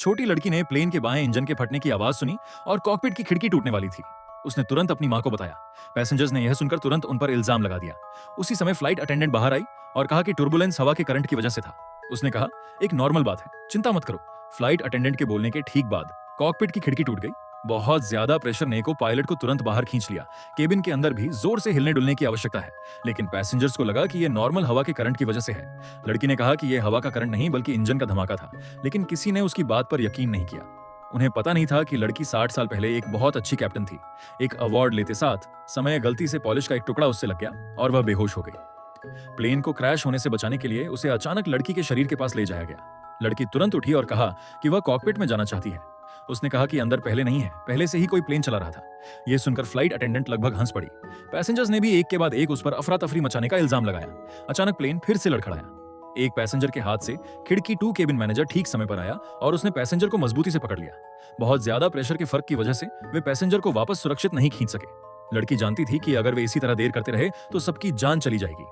छोटी लड़की ने प्लेन के बाएं इंजन के फटने की आवाज सुनी और कॉकपिट की खिड़की टूटने वाली थी। उसने तुरंत अपनी मां को बताया। पैसेंजर्स ने यह सुनकर तुरंत उन पर इल्जाम लगा दिया। उसी समय फ्लाइट अटेंडेंट बाहर आई और कहा कि टर्बुलेंस हवा के करंट की वजह से था। उसने कहा, एक नॉर्मल बात है, चिंता मत करो। फ्लाइट अटेंडेंट के बोलने के ठीक बाद कॉकपिट की खिड़की टूट गई। बहुत ज्यादा प्रेशर ने को पायलट को तुरंत बाहर खींच लिया। केबिन के अंदर भी जोर से हिलने डुलने की आवश्यकता है, लेकिन पैसेंजर्स को लगा कि यह नॉर्मल हवा के करंट की वजह से है। लड़की ने कहा कि यह हवा का करंट नहीं बल्कि इंजन का धमाका था, लेकिन किसी ने उसकी बात पर यकीन नहीं किया। उन्हें पता नहीं था कि लड़की 60 साल पहले एक बहुत अच्छी कैप्टन थी। एक अवार्ड लेते साथ समय गलती से पॉलिश का एक टुकड़ा उससे लग गया और वह बेहोश हो गई। प्लेन को क्रैश होने से बचाने के लिए उसे अचानक लड़की के शरीर के पास ले जाया गया। लड़की तुरंत उठी और कहा कि वह कॉकपिट में जाना चाहती है। उसने कहा कि अंदर पहले नहीं है, पहले से ही कोई प्लेन चला रहा था। यह सुनकर फ्लाइट अटेंडेंट लगभग हंस पड़ी। पैसेंजर्स ने भी एक के बाद एक उस पर अफरा तफरी मचाने का इल्जाम लगाया। अचानक प्लेन फिर से लड़खड़ाया। एक पैसेंजर के हाथ से खिड़की 2 केबिन मैनेजर ठीक समय पर आया और उसने पैसेंजर को मजबूती से पकड़ लिया। बहुत ज्यादा प्रेशर के फर्क की वजह से वे पैसेंजर को वापस सुरक्षित नहीं खींच सके। लड़की जानती थी कि अगर वे इसी तरह देर करते रहे तो सबकी जान चली जाएगी।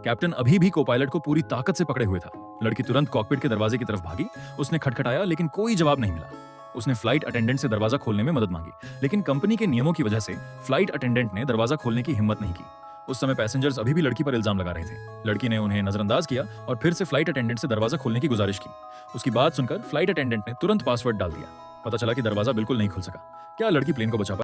कैप्टन अभी भी को पायलट को पूरी ताकत से पकड़े हुए था। लड़की तुरंत कॉकपिट के दरवाजे की तरफ भागी। उसने खटखटाया लेकिन कोई जवाब नहीं मिला। उसने फ्लाइट अटेंडेंट से दरवाजा खोलने में मदद मांगी, लेकिन कंपनी के नियमों की वजह से फ्लाइट अटेंडेंट ने दरवाजा खोलने की हिम्मत नहीं की। उस समय पैसेंजर्स अभी भी लड़की पर इल्जाम लगा रहे थे। लड़की ने उन्हें नजरअंदाज किया और फिर से फ्लाइट अटेंडेंट से दरवाजा खोलने की गुजारिश की। उसकी बात सुनकर फ्लाइट अटेंडेंट ने तुरंत पासवर्ड डाल दिया। पता चला कि दरवाजा बिल्कुल नहीं खुल सका। क्या लड़की प्लेन को बचा पाई?